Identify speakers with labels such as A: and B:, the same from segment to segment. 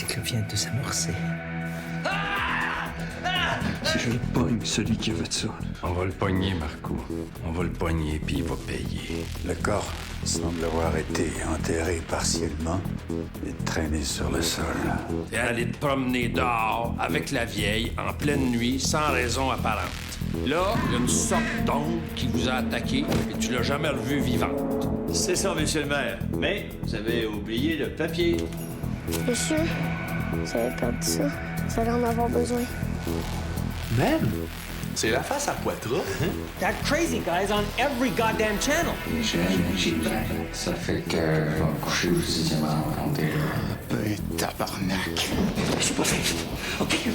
A: cycle vient de s'amorcer.
B: Si je le pogne, celui qui a fait ça.
C: On va le pogner, Marco. On va le pogner, puis il va payer.
D: Le corps semble avoir été enterré partiellement et traîné sur le sol.
C: T'es allé te promener dehors avec la vieille en pleine nuit sans raison apparente. Là, il y a une sorte d'ombre qui vous a attaqué et tu l'as jamais revue vivante.
E: C'est ça, monsieur le maire. Mais vous avez oublié le papier.
F: Monsieur, vous avez perdu ça. Vous allez en avoir besoin.
G: Même? C'est la face à Poitras.
A: That crazy guy's on every goddamn channel.
H: J'ai ça fait que je vais me coucher aussi, tu m'as raconté.
G: Tabarnak.
A: Je suis pas fait. OK.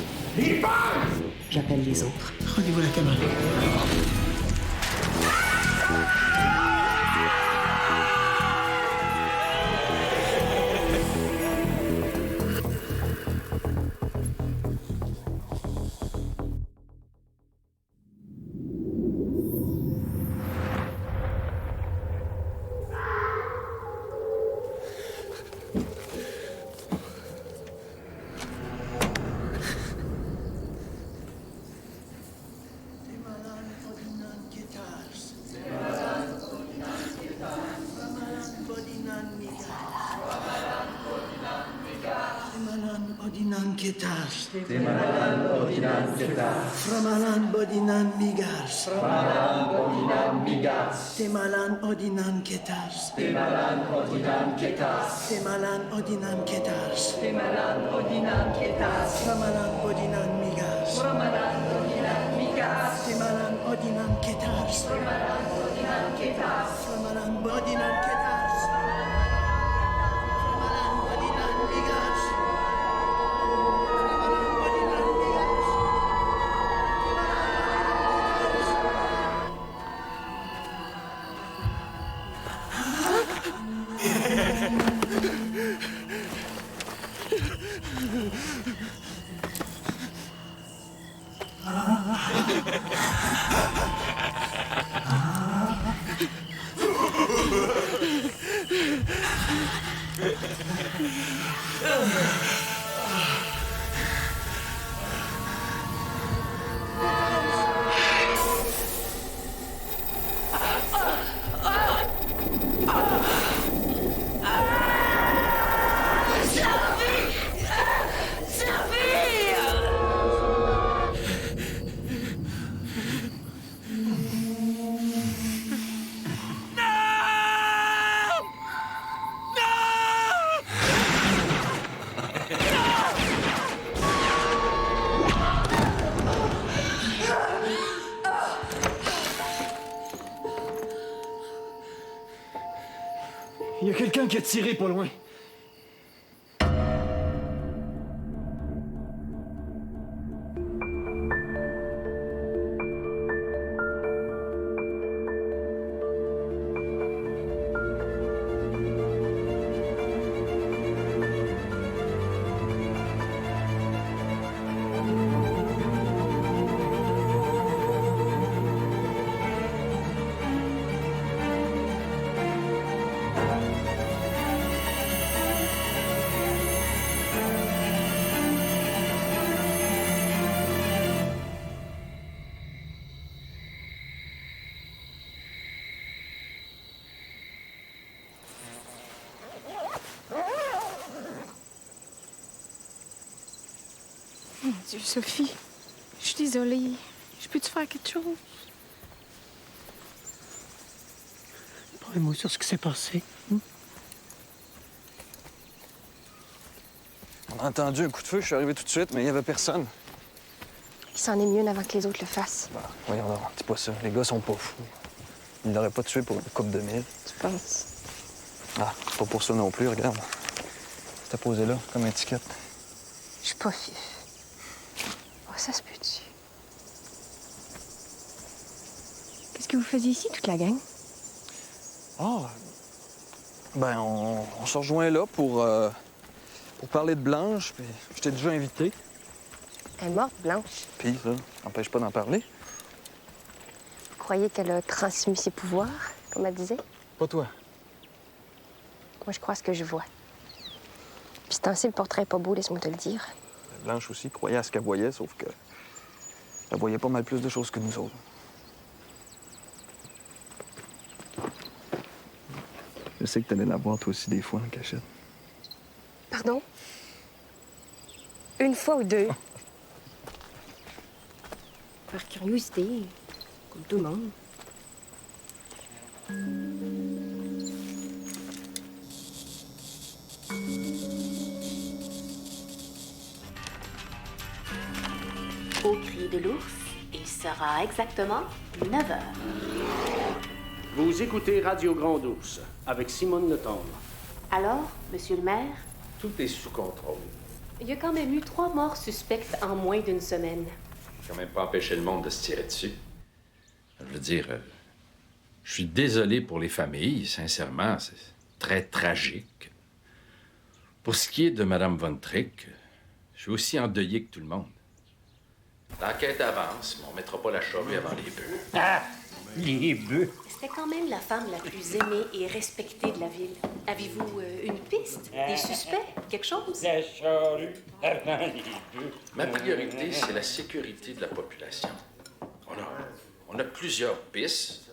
A: J'appelle les autres.
G: Rendez-vous la caméra.
I: Framalan bodinan migas. Temalan odinan ketars. Temalan odinan ketars. Temalan odinan ketars. Temalan odinan ketars. Framalan bodinan migas. Framalan bodinan migas. Temalan odinan ketars. Framalan bodinan ketars. Framalan bodinan ketars. Framalan bodinan migas.
J: Il y a quelqu'un qui a tiré pas loin.
F: Mon Dieu, Sophie, je suis désolée. Je peux-tu faire quelque chose?
J: Pas un mot sur ce qui s'est passé.
B: On a entendu un coup de feu, je suis arrivé tout de suite, mais il n'y avait personne.
F: Il s'en est mieux avant que les autres le fassent.
B: Bah, voyons donc, dis pas ça. Les gars sont pas fous. Ils l'auraient pas tué pour une coupe de mille.
F: Tu penses?
B: Ah, pas pour ça non plus, regarde. C'était posé là, comme étiquette.
F: Je suis pas fif. Oh, ça se peut-tu? Qu'est-ce que vous faisiez ici, toute la gang?
B: Ah! Ben, on se rejoint là pour parler de Blanche, puis je t'ai déjà invité.
F: Elle est morte, Blanche.
B: Puis ça, n'empêche pas d'en parler.
F: Vous croyez qu'elle a transmis ses pouvoirs, comme elle disait?
B: Pas toi.
F: Moi, je crois ce que je vois.
K: Puis ce temps-ci, le portrait est pas beau, laisse-moi te le dire.
B: Blanche aussi croyait à ce qu'elle voyait, sauf que elle voyait pas mal plus de choses que nous autres. Je sais que t'allais la voir toi aussi des fois en cachette.
K: Pardon? Une fois ou deux? Par curiosité, comme tout le monde.
L: Au cri de l'ours, il sera exactement 9 heures.
M: Vous écoutez Radio Grand Ours avec Simone Letombe.
L: Alors, monsieur le maire?
N: Tout est sous contrôle.
L: Il y a quand même eu 3 morts suspectes en moins d'une semaine.
N: Quand même pas empêcher le monde de se tirer dessus. Je veux dire, je suis désolé pour les familles, sincèrement, c'est très tragique. Pour ce qui est de Mme Von Trick, je suis aussi endeuillé que tout le monde. L'enquête avance, mais on mettra pas la charrue avant les bœufs.
O: Ah! Les bœufs!
L: C'était quand même la femme la plus aimée et respectée de la ville. Avez-vous une piste? Des suspects? Quelque chose?
O: La charrue avant les bœufs.
N: Ma priorité, c'est la sécurité de la population. On a plusieurs pistes.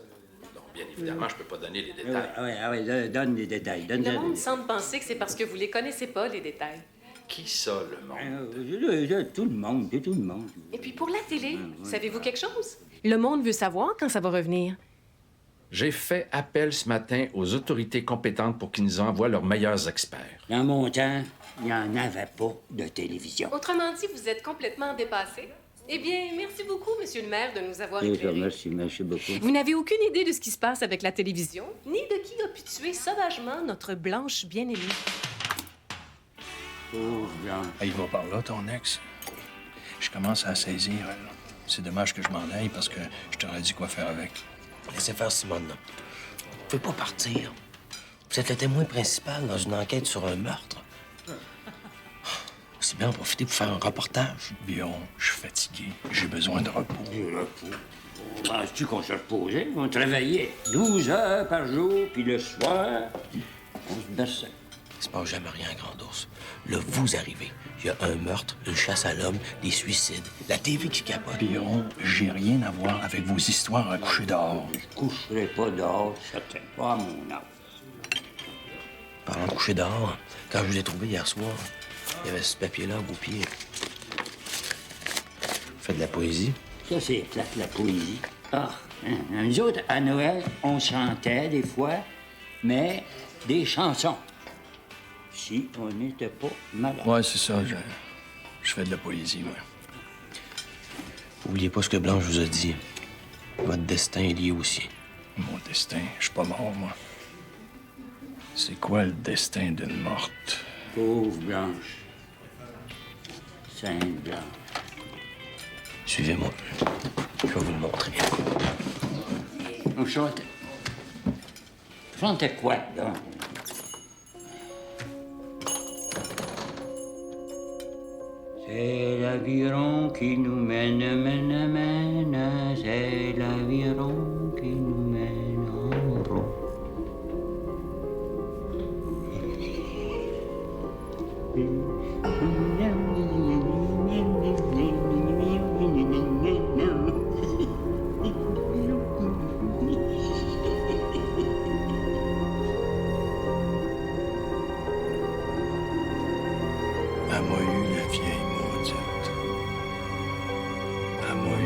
N: Donc, bien évidemment, je peux pas donner les détails.
O: Donne les détails.
L: Le monde semble penser que c'est parce que vous les connaissez pas, les détails.
N: Qui ça, le monde?
O: Tout le monde, tout le monde.
L: Et puis pour la télé, savez-vous quelque chose? Le monde veut savoir quand ça va revenir.
N: J'ai fait appel ce matin aux autorités compétentes pour qu'ils nous envoient leurs meilleurs experts.
O: Dans mon temps, il n'y en avait pas de télévision.
L: Autrement dit, vous êtes complètement dépassé. Eh bien, merci beaucoup, monsieur le maire, de nous avoir éclairés.
O: Merci beaucoup.
L: Vous n'avez aucune idée de ce qui se passe avec la télévision, ni de qui a pu tuer sauvagement notre Blanche bien-aimée.
O: Pauvre Blanche.
P: Il va par là, ton ex. Je commence à saisir. C'est dommage que je m'en aille parce que je t'aurais dit quoi faire avec.
Q: Laissez faire Simone. Vous pouvez pas partir. Vous êtes le témoin principal dans une enquête sur un meurtre. C'est bien en profiter pour faire un reportage.
P: Bion, je suis fatigué. J'ai besoin de repos.
O: Du repos? Penses-tu qu'on se reposait? On travaillait 12 heures par jour, puis le soir, on se berçait.
Q: Il se passe jamais rien, Grand Ours. Là, vous arrivez. Il y a un meurtre, une chasse à l'homme, des suicides, la TV qui capote.
P: Biron, j'ai rien à voir avec vos histoires à coucher dehors.
O: Je coucherai pas dehors, certain. Pas à mon âge.
Q: Parlant de coucher dehors, quand je vous ai trouvé hier soir, il y avait ce papier-là à vos pieds. Vous faites de la poésie?
O: Ça, c'est plate, la poésie. Ah, nous autres, à Noël, on chantait des fois, mais des chansons. Si on n'était pas malade.
P: Ouais, c'est ça. Je fais de la poésie, moi.
Q: Oubliez pas ce que Blanche vous a dit. Votre destin est lié aussi.
P: Mon destin? Je suis pas mort, moi. C'est quoi le destin d'une morte?
O: Pauvre Blanche. Sainte Blanche.
Q: Suivez-moi. Je vais vous le montrer.
O: On chantait. On chantait quoi, là? C'est l'aviron qui nous mène, mène. C'est l'aviron qui nous mène en rond.
P: Elle m'a eu, la vieille maudite. Elle m'a eu.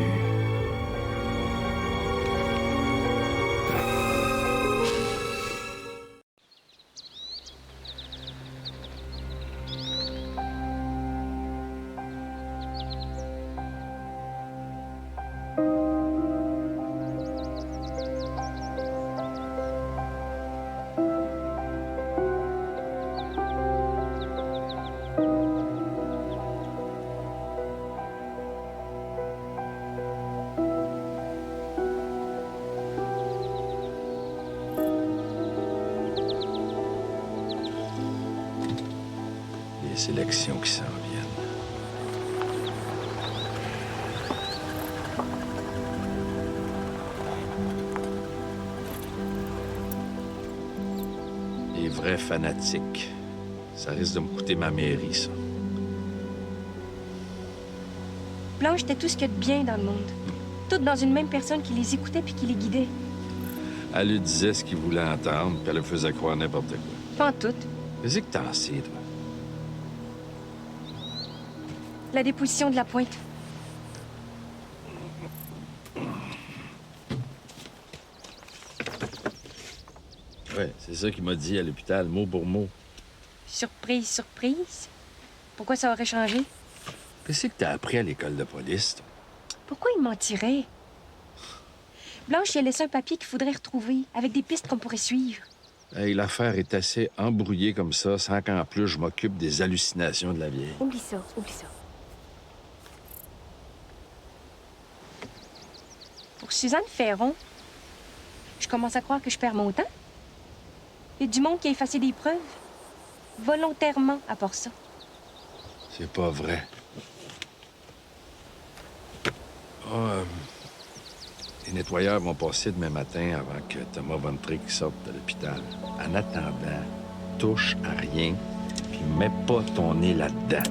P: Les élections qui s'en viennent.
N: Les vrais fanatiques, Ça risque de me coûter ma mairie, ça.
K: Blanche était tout ce qu'il y a de bien dans le monde. Toutes dans une même personne qui les écoutait puis qui les guidait.
N: Elle lui disait ce qu'il voulait entendre, puis elle le faisait croire n'importe quoi.
K: Pas en tout.
N: Qu'est-ce que t'en sais, toi?
K: La déposition de la pointe.
N: Ouais, c'est ça qu'il m'a dit à l'hôpital, mot pour mot.
K: Surprise, surprise. Pourquoi ça aurait changé?
N: Qu'est-ce que t'as appris à l'école de police, toi?
K: Pourquoi il mentirait? Blanche, il a laissé un papier qu'il faudrait retrouver, avec des pistes qu'on pourrait suivre.
N: Hey, l'affaire est assez embrouillée comme ça, sans qu'en plus je m'occupe des hallucinations de la vieille.
K: Oublie ça, oublie ça. Pour Suzanne Ferron, je commence à croire que je perds mon temps. Il y a du monde qui a effacé des preuves, volontairement, à part ça.
N: C'est pas vrai. Les nettoyeurs vont passer demain matin avant que Thomas Von Trick sorte de l'hôpital. En attendant, touche à rien, puis mets pas ton nez là-dedans.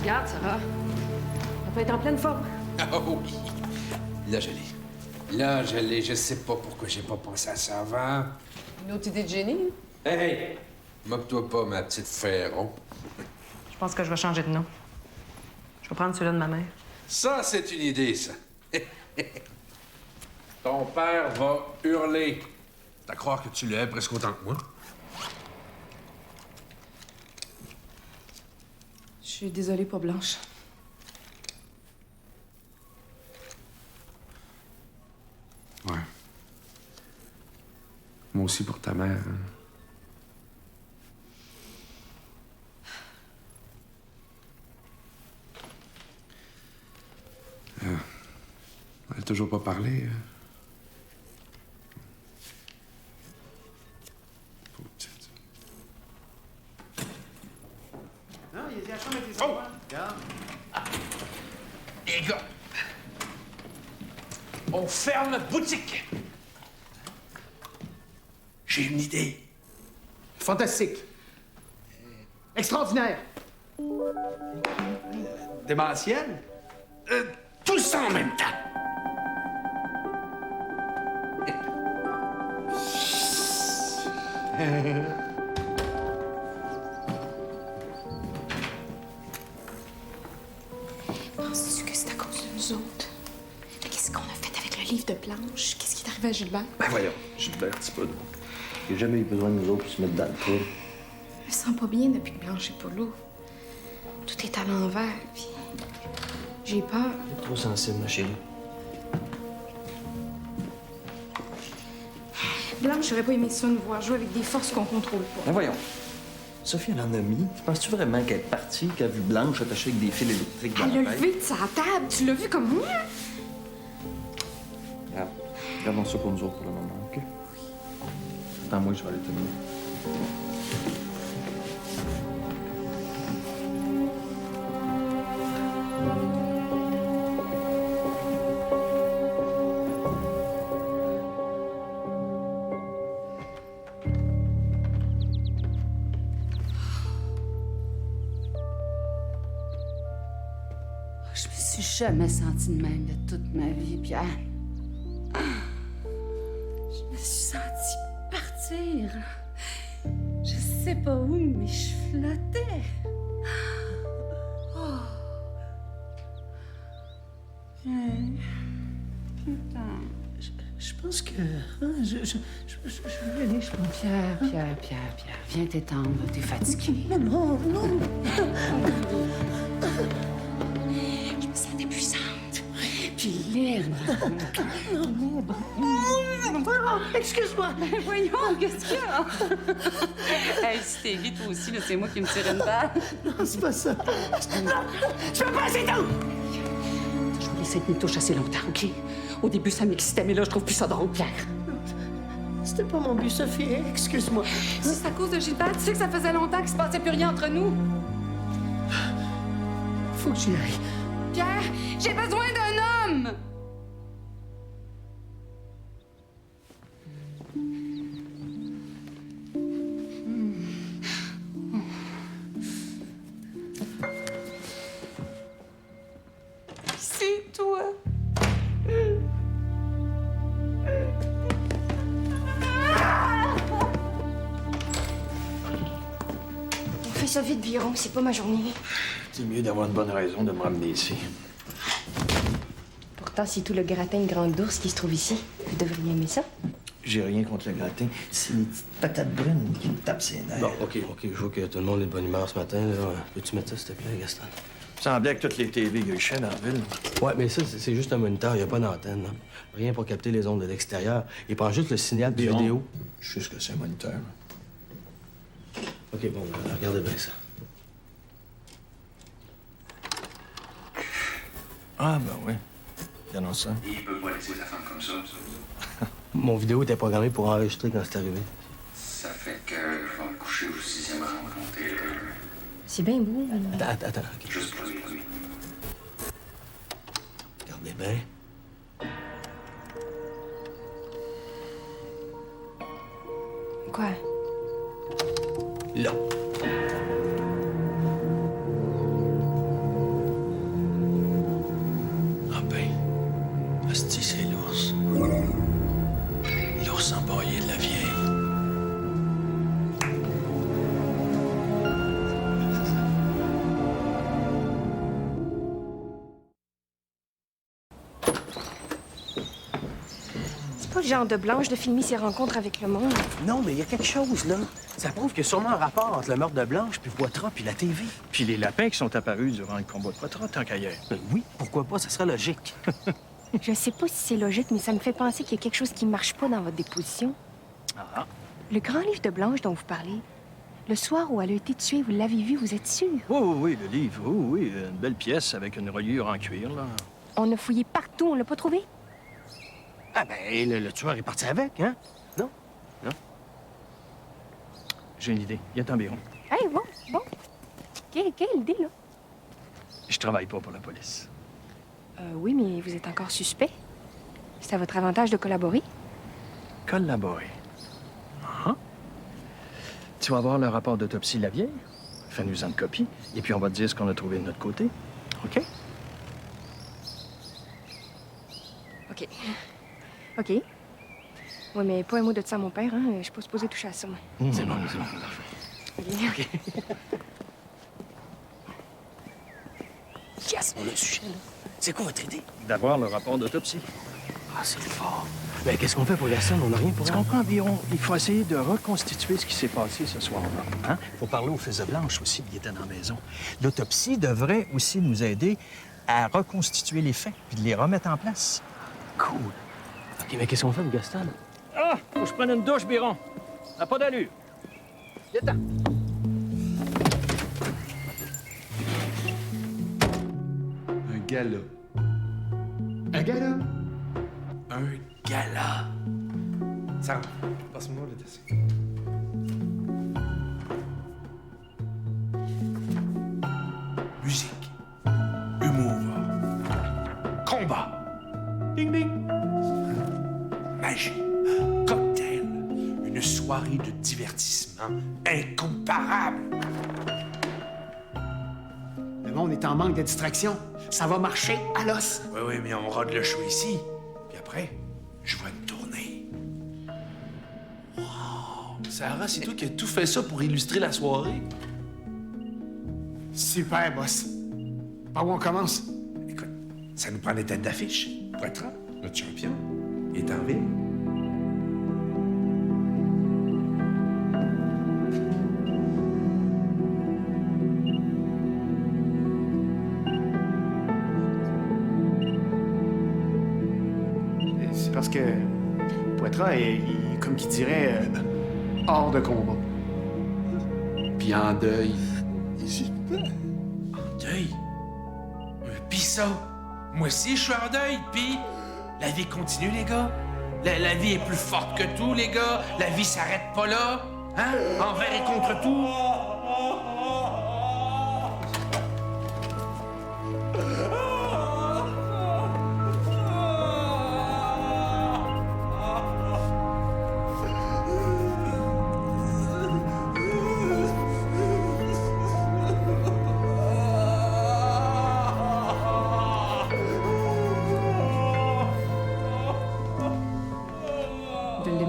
R: Regarde, Sarah. On va être en pleine forme.
S: Ah oui. Là, je l'ai. Là, je l'ai. Je sais pas pourquoi j'ai pas pensé à ça avant.
R: Une autre idée de génie?
S: Hey! Moque-toi pas, ma petite Ferron.
R: Je pense que je vais changer de nom. Je vais prendre celui-là de ma mère.
S: Ça, c'est une idée, ça. Ton père va hurler. T'as croire que tu l'aimes presque autant que moi?
R: Je suis désolée pour Blanche.
S: Ouais. Moi aussi pour ta mère. Hein. Elle a toujours pas parlé. Pauvre petite.
I: Non, il y a la chambre avec les enfants. Regarde.
S: Les gars, on ferme notre boutique. J'ai une idée.
I: Fantastique. Extraordinaire. Démentiel.
S: Tout ça en même temps.
F: Penses-tu que c'est à cause de nous autres? Qu'est-ce qu'on a fait avec le livre de Blanche? Qu'est-ce qui est arrivé à Gilbert?
G: Ben voyons, Gilbert, c'est pas nous. Il n'a jamais eu besoin de nous autres pour se mettre dans le trou.
F: Je me sens pas bien depuis que Blanche est pas là. Tout est à l'envers, puis j'ai peur.
G: T'es trop sensible, ma chérie.
F: Blanche, j'aurais pas aimé ça nous voir jouer avec des forces qu'on contrôle pas.
G: Ben voyons. Sophie, elle en a mis. Penses-tu vraiment qu'elle est partie, qu'elle a vu Blanche attachée avec des fils électriques dans
F: Elle
G: la
F: a
G: tête?
F: levé de sa table. Tu l'as vu comme moi?
G: Regarde. Gardons ça pour nous autres pour le moment, OK? Attends-moi, je vais aller terminer.
T: Je me suis jamais sentie de même de toute ma vie, Pierre. Je me suis sentie partir. Je sais pas où, mais je flottais. Oh. Putain. Je pense que... Je vais aller, je pense. Pierre. Viens t'étendre, t'es fatigué. Non. Je me sentais puissante. Puis libre. Libre. Excuse-moi. Voyons, qu'est-ce qu'il y a? Hey, si t'es gay, toi aussi, là, c'est moi qui me tire une balle. Non, c'est pas ça. Non, je veux pas, c'est tout! Je vous laisser tenir touche assez longtemps, OK? Au début, ça m'excitait, mais là, je trouve plus ça drôle, Pierre. C'était pas mon but, Sophie. Excuse-moi.
R: Si c'est à cause de Gilbert, tu sais que ça faisait longtemps qu'il se passait plus rien entre nous.
I: faut que j'y aille.
T: Pierre, j'ai besoin d'un homme! C'est toi.
F: On fait ça vite, Biron, c'est pas ma journée.
P: C'est mieux d'avoir une bonne raison de me ramener ici.
K: Pourtant, c'est tout le gratin de grande ours qui se trouve ici. Vous devriez aimer ça.
G: J'ai rien contre le gratin. C'est les petites patates brunes qui me tapent ses nerfs.
Q: Bon, OK. Je vois que tout le monde est de bonne humeur ce matin. Là. Peux-tu mettre ça, s'il te plaît, Gaston?
P: Il semblait que toutes les TV gueuchaient dans la ville.
Q: Ouais, mais ça, c'est juste un moniteur. Il n'y a pas d'antenne. Hein. Rien pour capter les ondes de l'extérieur. Il prend juste le signal de vidéo.
P: Je sais ce que c'est un moniteur.
Q: OK, bon, regardez bien ça.
P: Ah, ben oui. Regardons ça.
H: Il peut pas laisser sa femme comme ça.
Q: Mon vidéo était programmée pour enregistrer quand c'est arrivé.
H: Ça fait que je vais me coucher au 6e rang de mon télé.
K: C'est bien beau.
Q: Attends. OK.
H: Juste pour lui.
Q: Regardez bien.
K: Quoi?
Q: Là.
P: Ah ben, hostie, c'est l'ours. L'ours empaillé de la vieille.
K: C'est pas le genre de Blanche de filmer ses rencontres avec le monde.
Q: Non, mais il y a quelque chose, là. Ça prouve qu'il y a sûrement un rapport entre le meurtre de Blanche, puis Poitras, puis la TV.
P: Puis les lapins qui sont apparus durant le combat de Poitras, tant qu'ailleurs.
Q: Oui, pourquoi pas? Ça serait logique.
K: Je sais pas si c'est logique, mais ça me fait penser qu'il y a quelque chose qui marche pas dans votre déposition.
P: Ah.
K: Le grand livre de Blanche dont vous parlez, le soir où elle a été tuée, vous l'avez vu, vous êtes sûr?
P: Oui, le livre. Oui, une belle pièce avec une reliure en cuir, là.
K: On a fouillé partout, on l'a pas trouvé?
Q: Ah ben, le tueur est parti avec, hein? Non?
P: J'ai une idée. Il y a environ.
K: Hey, bon. Quelle idée, là?
P: Je travaille pas pour la police.
K: Oui, mais vous êtes encore suspect. C'est à votre avantage de collaborer.
P: Collaborer. Ah. Tu vas avoir le rapport d'autopsie de la vieille. Fais-nous une copie. Et puis on va te dire ce qu'on a trouvé de notre côté. OK?
K: OK. Oui, mais pas un mot de ça à mon père, hein. Je suis pas supposée toucher à ça, moi.
Q: C'est bon, parfait.
K: OK.
Q: Yes, on a le sujet, là. C'est quoi votre idée?
P: D'avoir le rapport d'autopsie.
Q: Ah, c'est fort. Mais qu'est-ce qu'on fait pour Gaston? On n'a rien pour
P: Tu
Q: elle.
P: comprends, environ? Il faut essayer de reconstituer ce qui s'est passé ce soir-là. Hein?
G: Faut parler au fils de Blanche aussi, il était dans la maison. L'autopsie devrait aussi nous aider à reconstituer les faits puis de les remettre en place.
Q: Cool. OK, mais qu'est-ce qu'on fait pour Gaston?
P: Ah! Faut que je prenne une douche, Biron. Ça n'a pas d'allure. Viens-t'en.
S: Un gala. Un gala? Un gala. Ça, passe-moi le dessin. Musique. Humour. Combat. Ding ding. Magie. Cocktail. Une soirée de divertissement incomparable.
I: Le monde est en manque de distraction. Ça va marcher à l'os.
S: Oui, mais on rôde le show ici. Puis après, je vois une tournée. Wow! Sarah, c'est toi qui as tout fait ça pour illustrer la soirée?
I: Super, boss. Par où on commence?
S: Écoute, ça nous prend des têtes d'affiche. Poitras, notre champion, il est en ville.
I: C'est parce que Poitras est, comme qui dirait, hors de combat.
S: Puis en deuil. En deuil? Pis ça, moi aussi je suis en deuil, pis la vie continue, les gars. La vie est plus forte que tout, les gars. La vie s'arrête pas là. Hein? Envers et contre tout.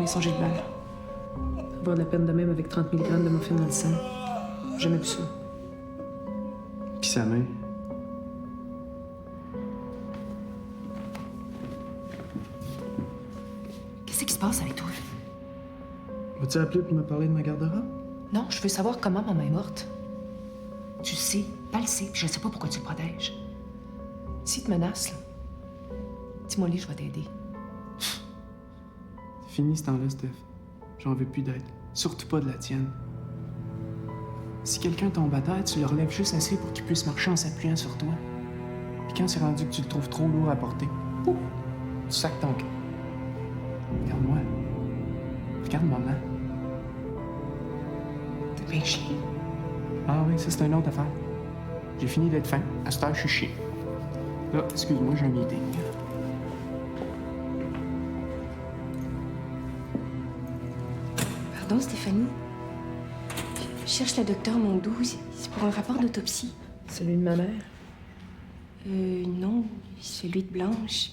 R: jamais songé de balle. Avoir de la peine de même avec 30 mg de morphine dans le sang. J'ai jamais vu ça.
J: Puis sa main.
U: Qu'est-ce qui se passe avec toi?
J: Vas-tu appeler pour me parler de ma garde-robe?
U: Non, je veux savoir comment maman est morte. Tu le sais, pas le sais, puis je sais pas pourquoi tu le protèges. S'il te menace, là, dis-moi lui, je vais t'aider.
J: C'est fini ce temps-là, Steph. J'en veux plus d'aide. Surtout pas de la tienne. Si quelqu'un tombe à terre, tu le relèves juste assez pour qu'il puisse marcher en s'appuyant sur toi. Puis quand c'est rendu que tu le trouves trop lourd à porter, pouf, tu sacs ton cœur. Regarde-moi. Regarde maman.
U: T'es bien chier.
J: Ah oui, ça c'est une autre affaire. J'ai fini d'être fin. À cette heure, je suis chier. Là, excuse-moi, j'ai un meeting.
F: Pardon, Stéphanie. Je cherche le docteur Mondou. C'est pour un rapport d'autopsie.
R: Celui de ma mère?
F: Non, celui de Blanche.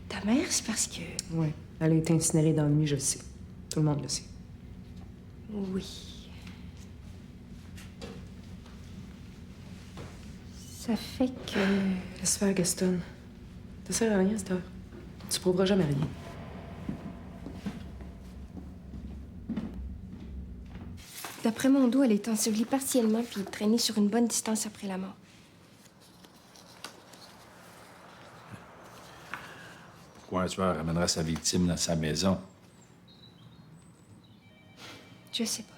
F: Ta mère, c'est parce que...
R: Oui. Elle a été incinérée dans la nuit, je le sais. Tout le monde le sait.
F: Oui. Ça fait que...
R: Laisse faire, Gaston. Ça sert à rien, cette heure. Tu prouveras jamais rien.
F: D'après Mondou, elle est ensevelie partiellement puis traînée sur une bonne distance après la mort.
N: Pourquoi un tueur ramènerait sa victime dans sa maison?
F: Je sais pas.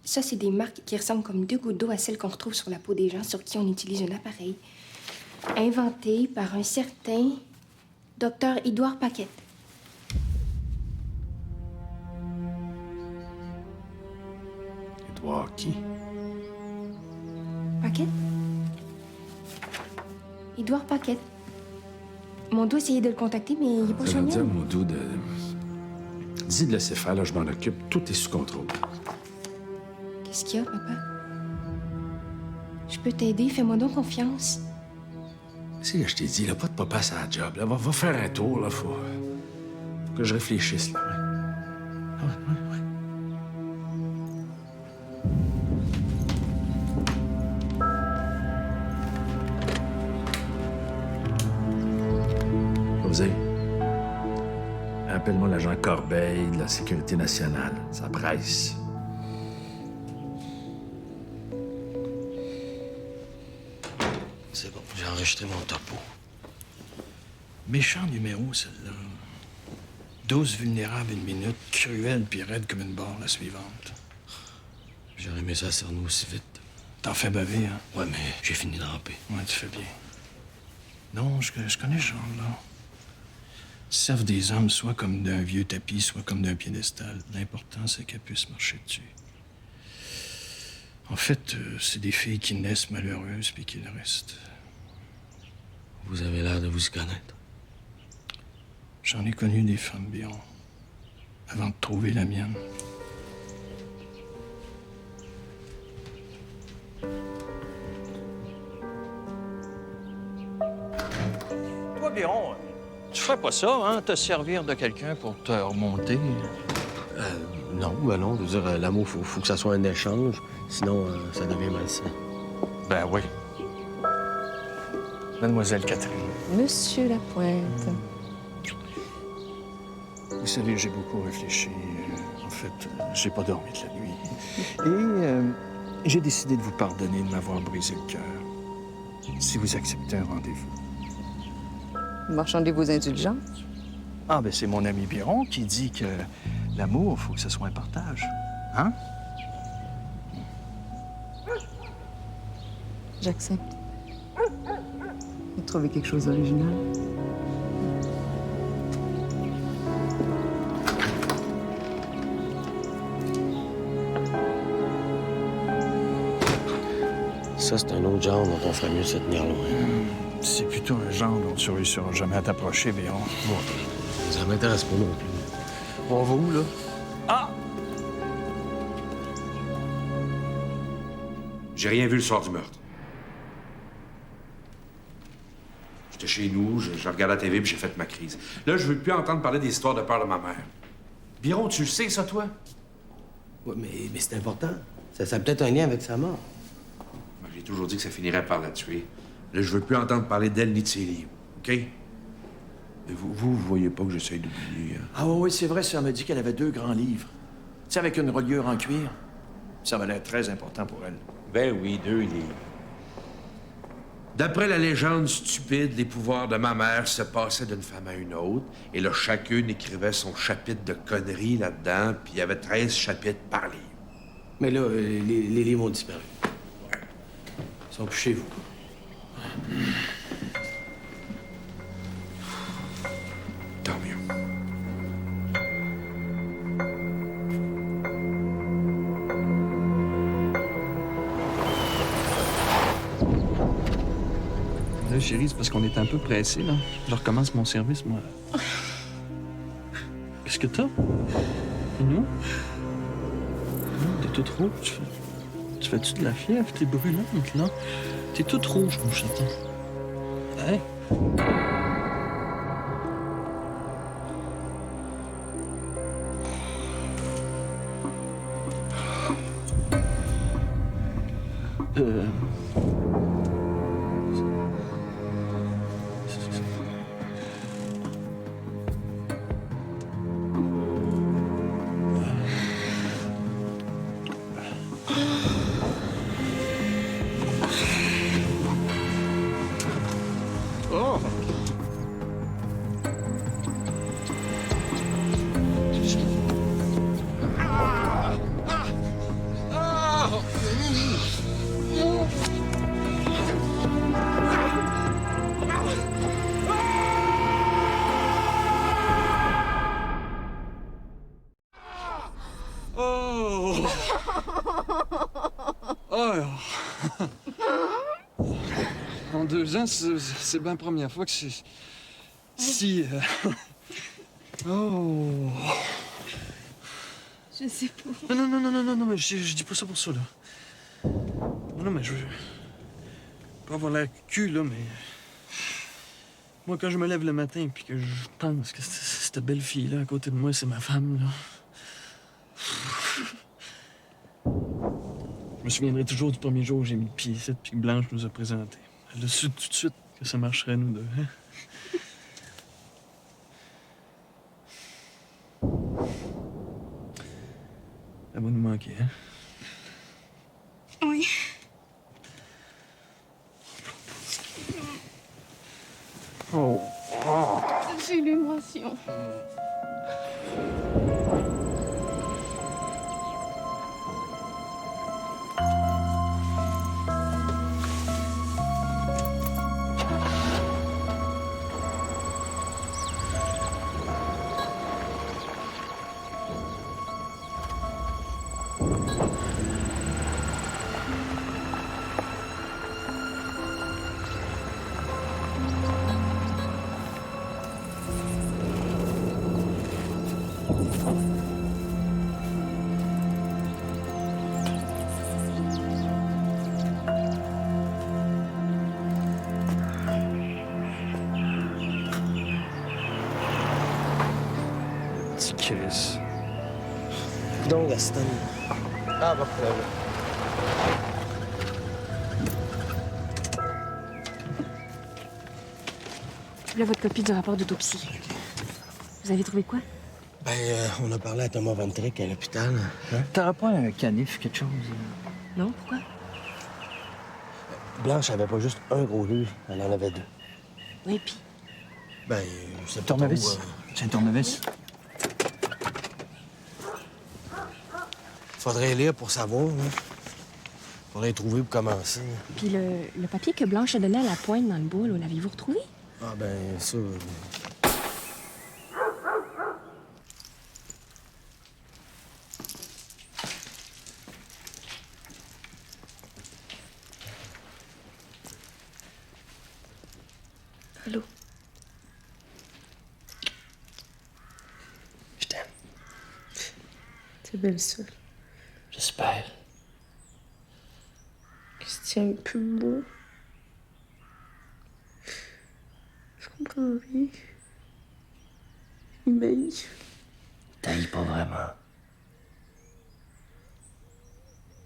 F: Ça, c'est des marques qui ressemblent comme 2 gouttes d'eau à celles qu'on retrouve sur la peau des gens sur qui on utilise un appareil inventé par un certain docteur Édouard Paquette.
N: Édouard qui?
F: Paquette? Édouard Paquette. Mondou essayait de le contacter, mais il est pas
N: Ça veut dire,
F: joignable.
N: Mondou, dis de laisser faire, là, je m'en occupe. Tout est sous contrôle.
F: Qu'est-ce qu'il y a, papa? Je peux t'aider, fais-moi donc confiance.
N: Si, je t'ai dit, là, pas de papa à la job. Là. Va faire un tour, là. Faut que je réfléchisse, là. Ouais. José, appelle-moi l'agent Corbeil de la Sécurité nationale. Ça presse.
Q: C'est bon, j'ai enregistré mon topo.
G: Méchant numéro, celle-là. 12 vulnérables une minute, cruelle puis raide comme une barre la suivante.
Q: J'aurais aimé ça cerner aussi vite.
G: T'en fais baver, hein?
Q: Ouais, mais j'ai fini de ramper.
G: Ouais, tu fais bien. Non, je connais ce genre-là. Ils servent des hommes soit comme d'un vieux tapis, soit comme d'un piédestal. L'important, c'est qu'elles puissent marcher dessus. En fait, c'est des filles qui naissent malheureuses puis qui le restent.
Q: Vous avez l'air de vous y connaître.
G: J'en ai connu des femmes bien avant de trouver la mienne. Toi, Biron, tu ferais pas ça, hein? Te servir de quelqu'un pour te remonter?
Q: Non, ben non. Je veux dire, l'amour, faut que ça soit un échange. Sinon, ça devient malsain.
G: Ben oui. Mademoiselle Catherine.
U: Monsieur Lapointe.
G: Vous savez, j'ai beaucoup réfléchi. En fait, j'ai pas dormi de la nuit. Et j'ai décidé de vous pardonner de m'avoir brisé le cœur. Si vous acceptez un rendez-vous.
U: Marchandez vos indulgences.
G: Ah, ben c'est mon ami Biron qui dit que l'amour, faut que ce soit un partage. Hein?
U: J'accepte. Vous trouvez quelque chose d'original?
Q: Ça, c'est un autre genre dont on ferait mieux de se tenir loin.
G: C'est plutôt un genre dont tu réussiras jamais à t'approcher, Biron.
Q: Bon, ça m'intéresse pas non plus.
G: On va où, là?
C: Ah! J'ai rien vu le soir du meurtre. J'étais chez nous, je regardais la TV puis j'ai fait ma crise. Là, je veux plus entendre parler des histoires de peur de ma mère. Biron, tu le sais, ça, toi?
Q: Oui, mais c'est important. Ça a peut-être un lien avec sa mort.
C: Moi, j'ai toujours dit que ça finirait par la tuer. Là, je veux plus entendre parler d'elle ni de ses livres, OK? Mais vous voyez pas que j'essaye d'oublier, hein?
G: Ah oui, c'est vrai, ça m'a dit qu'elle avait 2 grands livres. Tu sais, avec une reliure en cuir. Ça m'a l'air très important pour elle.
Q: Ben oui, 2 livres.
C: D'après la légende stupide, les pouvoirs de ma mère se passaient d'une femme à une autre, et là, chacune écrivait son chapitre de conneries là-dedans, puis il y avait 13 chapitres par livre.
Q: Mais là, les livres ont disparu. Ils sont plus chez vous.
C: Tant mieux.
P: Là, chérie, c'est parce qu'on est un peu pressé, là. Je recommence mon service, moi. Qu'est-ce que t'as? Non? T'es toute rouge. Tu fais-tu de la fièvre? T'es brûlante, là. T'es toute rouge, mon chaton. Hey!
B: En 2 ans, c'est bien la première fois que c'est... Si... Oh...
F: Je sais pas.
B: Non, mais je dis pas ça pour ça, là. Non, mais je veux pas avoir l'air cul, là, mais... Moi, quand je me lève le matin puis que je pense que cette belle fille-là à côté de moi, c'est ma femme, là... Je me souviendrai toujours du premier jour où j'ai mis le pied ici puis que Blanche nous a présenté. Elle a su tout de suite que ça marcherait, nous deux, hein? Elle va nous manquer, hein?
F: Oui.
B: Oh!
F: J'ai l'émotion.
B: Petit Chris.
Q: Donc, Gaston. Ah, pas de problème.
K: Voilà votre copie du rapport d'autopsie. Vous avez trouvé quoi?
Q: Ben, on a parlé à Thomas Van Trick à l'hôpital. Hein?
P: T'auras pas un canif, quelque chose?
K: Non, pourquoi?
Q: Blanche avait pas juste un gros livre, elle en avait 2.
K: Oui, puis?
Q: Ben, c'est pas
P: Tournevis.
Q: trop,
P: C'est un tournevis.
Q: Faudrait lire pour savoir, hein. Faudrait trouver pour commencer.
K: Puis le papier que Blanche a donné à la pointe dans le bois, là, l'avez-vous retrouvé?
Q: Ah, ben, ça...
F: Allô?
Q: Je t'aime.
R: T'es belle seule.
Q: J'espère.
R: Christian est plus beau. Je comprends rien. Il m'haït.
Q: T'haïs pas vraiment.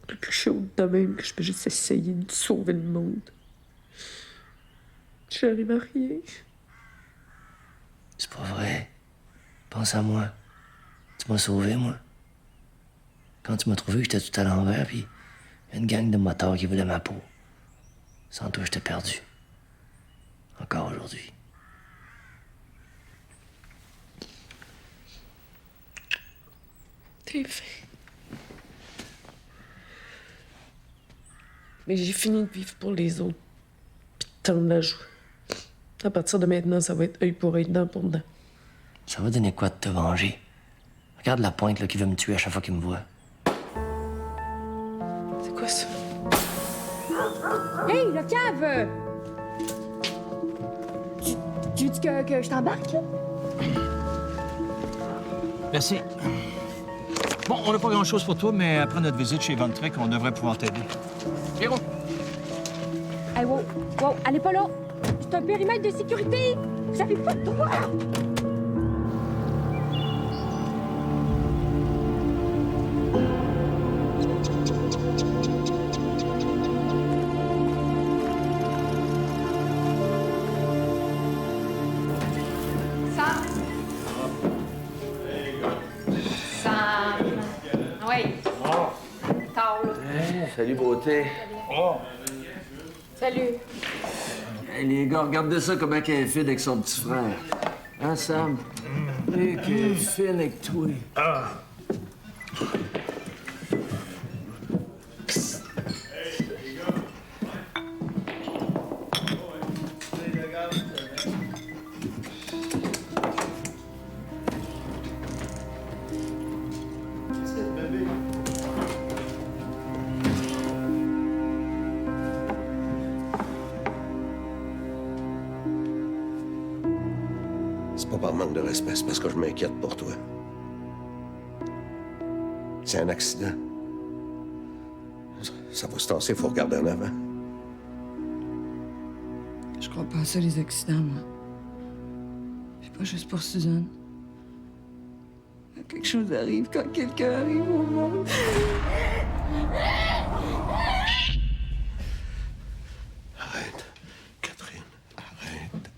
R: Depuis que je suis haute de même, que je peux juste essayer de sauver le monde. J'arrive à rien.
Q: C'est pas vrai. Pense à moi. Tu m'as sauvé, moi. Quand tu m'as trouvé, j'étais tout à l'envers, puis y a une gang de motards qui voulait ma peau. Sans toi, j'étais perdu. Encore aujourd'hui.
R: T'es fin. Mais j'ai fini de vivre pour les autres, puis de tendre la joue. À partir de maintenant, ça va être œil pour œil, dent pour dent.
Q: Ça va donner quoi de te venger? Regarde la pointe là, qui veut me tuer à chaque fois qu'il me voit.
R: C'est quoi ça?
F: Hey, le cave! Tu dis que je t'embarque, là?
G: Merci. Bon, on n'a pas grand-chose pour toi, mais après notre visite chez Von Trapp, on devrait pouvoir t'aider. Héros!
K: Hey, wow, wow, allez pas là! C'est un périmètre de sécurité! Vous avez pas de droit!
Q: Salut, beauté.
F: Salut.
Q: Hey, les gars, regardez ça comment elle est fine avec son petit frère. Hein, Sam? Et qu'elle est fine avec toi.
D: C'est pas par manque de respect, c'est parce que je m'inquiète pour toi. C'est un accident. Ça va se tasser, il faut regarder en avant.
V: Je crois pas à ça, les accidents, moi. C'est pas juste pour Suzanne. Quand quelque chose arrive, quand quelqu'un arrive au monde.
D: Arrête, Catherine, arrête.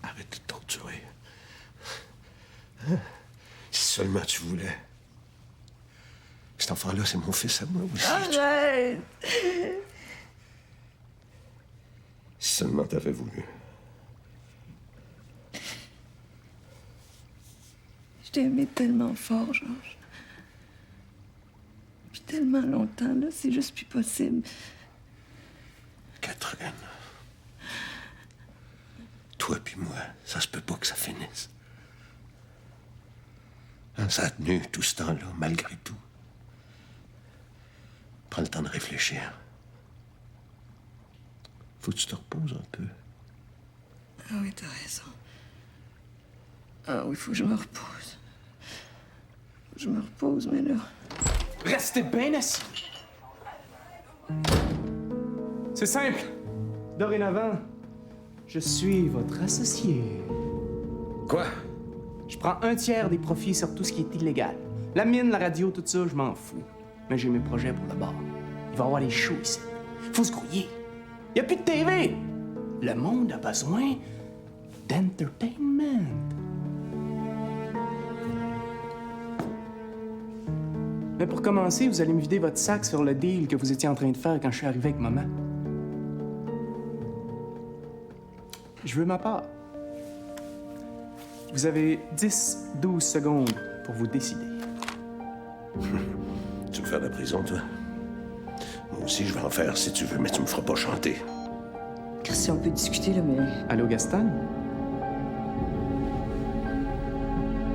D: Arrête de torturer. Hein? Si seulement tu voulais. Cet enfant-là, c'est mon fils à moi aussi.
V: Arrête!
D: Si seulement t'avais voulu.
V: Je t'ai aimé tellement fort, Georges. Puis tellement longtemps, là, c'est juste plus possible.
D: Catherine. Toi puis moi, ça se peut pas que ça finisse. Hein, ça a tenu tout ce temps-là, malgré tout. Prends le temps de réfléchir. Faut que tu te reposes un peu.
V: Ah oui, t'as raison. Ah oui, faut que je me repose. Faut que je me repose, mais là...
J: Restez bien assis. C'est simple. Dorénavant, je suis votre associé.
D: Quoi?
J: Je prends un tiers des profits sur tout ce qui est illégal. La mine, la radio, tout ça, je m'en fous. Mais j'ai mes projets pour le bar. Il va y avoir les shows ici. Faut se grouiller. Il n'y a plus de TV. Le monde a besoin d'entertainment. Mais pour commencer, vous allez me vider votre sac sur le deal que vous étiez en train de faire quand je suis arrivé avec maman. Je veux ma part. Vous avez 10-12 secondes pour vous décider.
D: Tu veux faire de la prison, toi? Moi aussi, je vais en faire si tu veux, mais tu me feras pas chanter.
V: Christian, on peut discuter, là, mais...
J: Allô, Gaston?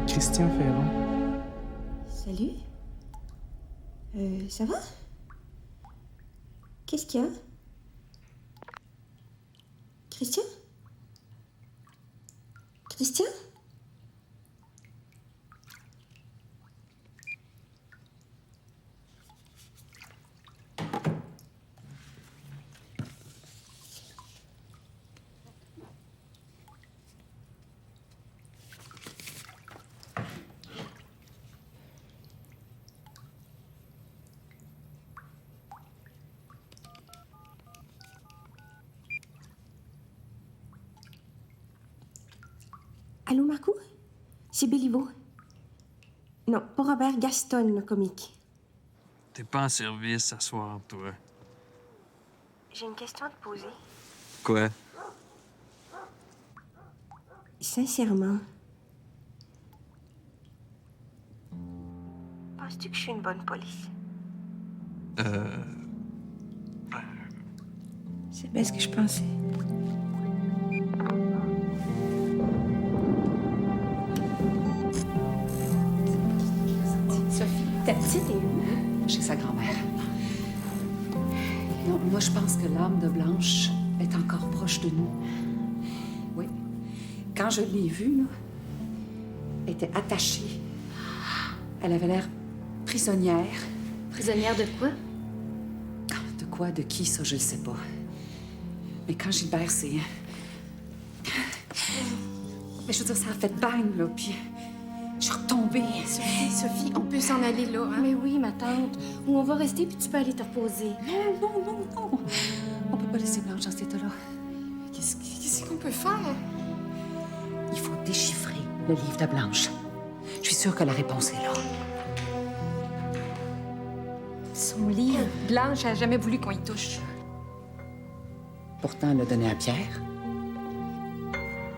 J: Christian Ferron.
W: Salut. Ça va? Qu'est-ce qu'il y a? Christian? Christian? Allô, Marco? C'est Béliveau. Non, pas Robert, Gaston, le comique.
B: T'es pas en service ce soir, toi.
W: J'ai une question à te poser.
B: Quoi?
W: Sincèrement. Penses-tu que je suis une bonne police? C'est bien ce que je pensais.
T: Sophie, ta petite est où? Chez sa grand-mère. Non, moi, je pense que l'âme de Blanche est encore proche de nous. Oui. Quand je l'ai vue, là, elle était attachée. Elle avait l'air prisonnière.
F: Prisonnière de quoi?
T: De quoi, de qui, ça, je le sais pas. Mais quand Gilbert s'est... Mais je veux dire, ça a fait bang, là, puis... Je suis retombée.
F: Sophie, on peut s'en aller là, hein? Mais oui, ma tante. Ou on va rester puis tu peux aller te reposer.
T: Non. On peut pas laisser Blanche dans cet état-là.
F: Qu'est-ce qu'on peut faire?
T: Il faut déchiffrer le livre de Blanche. Je suis sûre que la réponse est là.
F: Son livre. Blanche a jamais voulu qu'on y touche.
T: Pourtant, elle l'a donné à Pierre.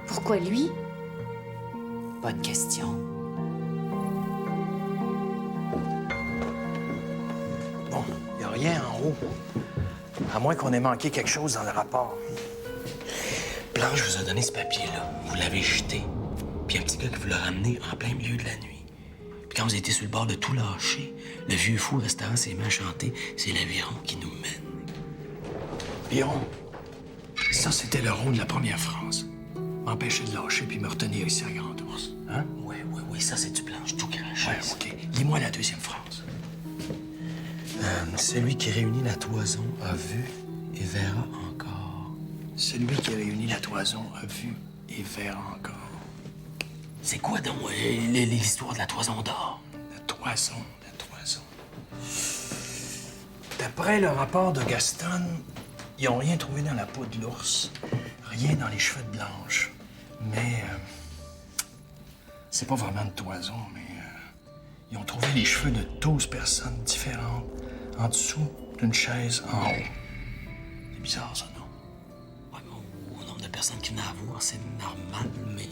F: Pourquoi lui?
T: Bonne question.
G: Bon, il n'y a rien en haut. À moins qu'on ait manqué quelque chose dans le rapport.
A: Blanche vous a donné ce papier-là. Vous l'avez jeté. Puis un petit gars qui vous l'a ramené en plein milieu de la nuit. Puis quand vous étiez sur le bord de tout lâcher, le vieux fou restaurant s'est mis à chanter « C'est l'aviron qui nous mène ».
G: Biron, ça, c'était le rôle de la première phrase. M'empêcher de lâcher puis me retenir ici à Grande-Ours. Hein?
A: Oui, ça, c'est du Blanche, tout craché.
G: Ouais, OK. Lis-moi la deuxième phrase.
A: Celui qui réunit la toison a vu et verra encore.
G: Celui qui réunit la toison a vu et verra encore.
A: C'est quoi donc l'histoire de la toison d'or?
G: La toison. D'après le rapport de Gaston, ils n'ont rien trouvé dans la peau de l'ours, rien dans les cheveux de Blanche. Mais c'est pas vraiment une toison, mais ils ont trouvé les cheveux de 12 personnes différentes en dessous d'une chaise en haut. C'est bizarre, ça, non?
A: Ouais, mais au nombre de personnes qui venaient à voir, c'est normal, mais...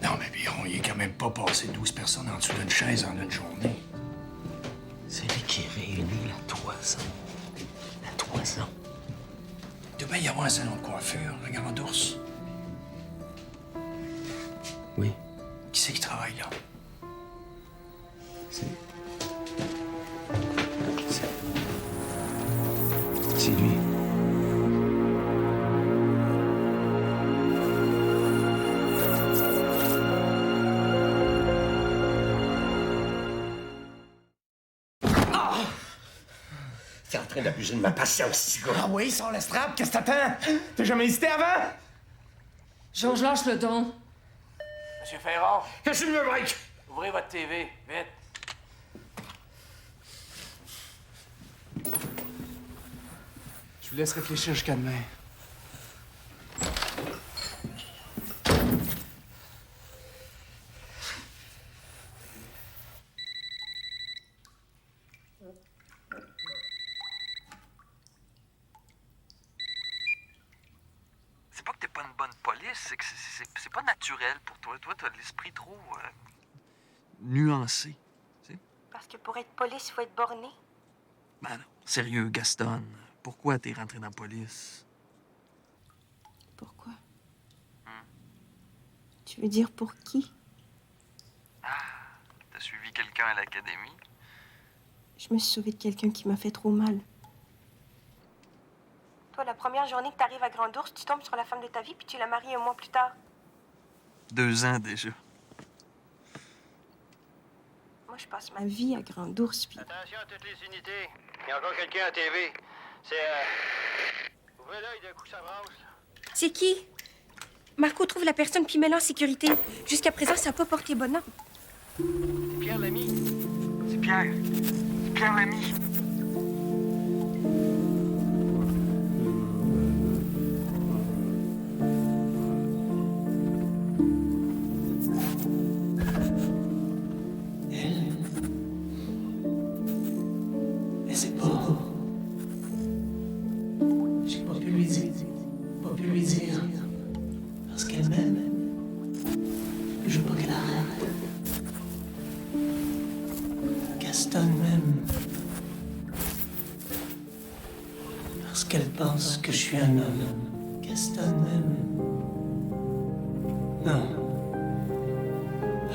G: Non, mais Biron, il est quand même pas passé 12 personnes en dessous d'une chaise en une journée.
A: C'est lui qui réunit la toison. La toison.
G: Il doit bien y avoir un salon de coiffure, à Grande-Ours.
A: Oui.
G: Qui c'est qui travaille là?
A: C'est lui.
D: T'es en train d'abuser de ma patience, ce gars.
S: Ah oui, sans l'estrade, qu'est-ce que t'attends? T'as jamais hésité avant?
T: Georges, lâche le don.
S: Monsieur Ferrand.
D: Qu'est-ce que tu veux, Mike?
S: Ouvrez votre TV, vite.
J: Je vous laisse réfléchir jusqu'à demain.
B: C'est pas que t'es pas une bonne police, c'est que c'est pas naturel pour toi. Toi, t'as l'esprit trop nuancé.
W: Parce que pour être police, il faut être borné.
B: Ben non. Sérieux, Gaston, pourquoi t'es rentré dans la police?
W: Pourquoi? Tu veux dire pour qui?
B: T'as suivi quelqu'un à l'académie?
W: Je me suis sauvée de quelqu'un qui m'a fait trop mal. Toi, la première journée que t'arrives à Grande-Ours, tu tombes sur la femme de ta vie puis tu la maries un mois plus tard.
B: 2 ans déjà.
W: Moi, je passe ma vie à Grande-Ours puis...
E: Attention à toutes les unités. Il y a encore quelqu'un à TV. C'est... Ouvrez l'œil, d'un coup, ça brasse.
W: C'est qui? Marco trouve la personne puis met-la en sécurité. Jusqu'à présent, ça n'a pas porté bonheur.
E: C'est Pierre Lamy.
B: C'est Pierre. C'est Pierre Lamy.
I: Gaston m'aime. Parce qu'elle pense que je suis un homme. Gaston m'aime. Non.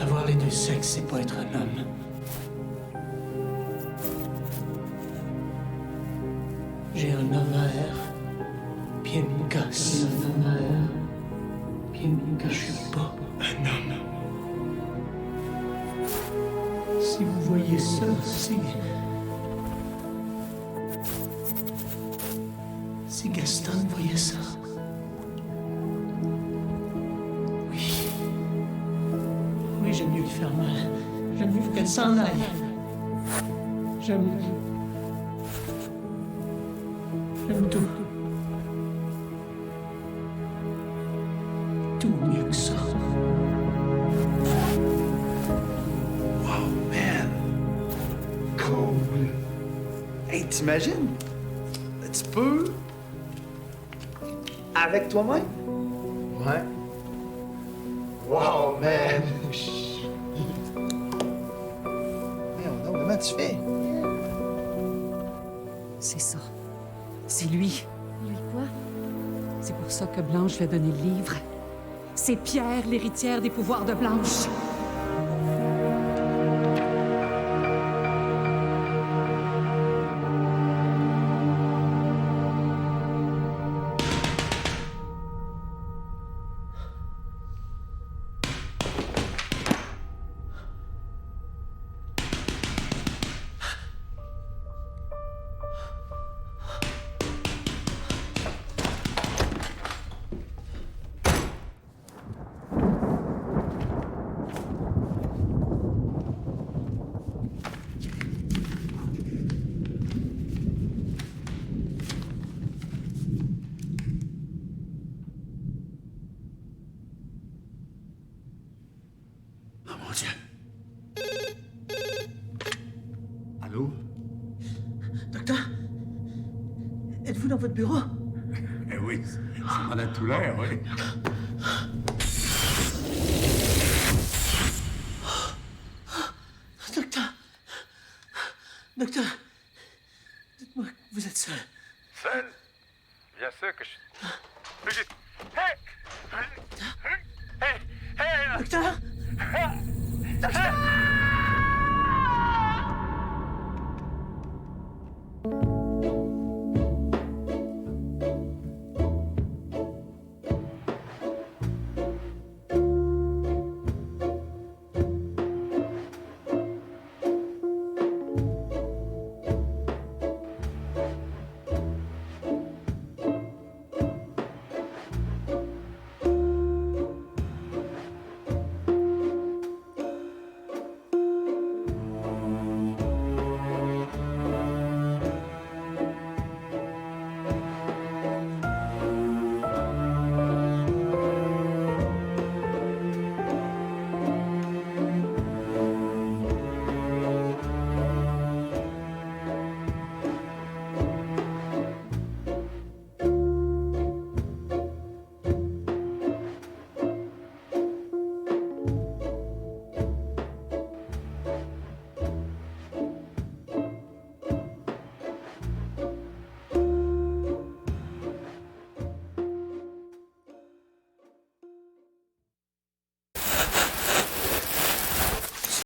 I: Avoir les deux sexes, c'est pas être un homme. J'ai un ovaire, puis elle me gosse. J'ai un ovaire, puis elle me gosse. Je suis pas un homme. Si vous voyez ça, si Gaston voyait ça. Oui, j'aime mieux lui faire mal. J'aime mieux qu'elle s'en aille. J'aime tout. Tout mieux que ça.
L: Wow, man. Cool. Hey, t'imagines? Tu peux... Avec toi-même? Ouais. Wow, man. Non, comment tu fais?
T: C'est ça. C'est lui.
F: Lui quoi?
T: C'est pour ça que Blanche lui a donné le livre. C'est Pierre, l'héritière des pouvoirs de Blanche.
I: Allô? Docteur? Êtes-vous dans votre bureau?
D: Eh oui, c'est Madame Toulaire, oui.
I: Docteur, dites-moi que vous êtes seul.
E: Seul? Bien sûr que je suis... Hey! Hey! Hey!
I: Docteur?
E: Docteur!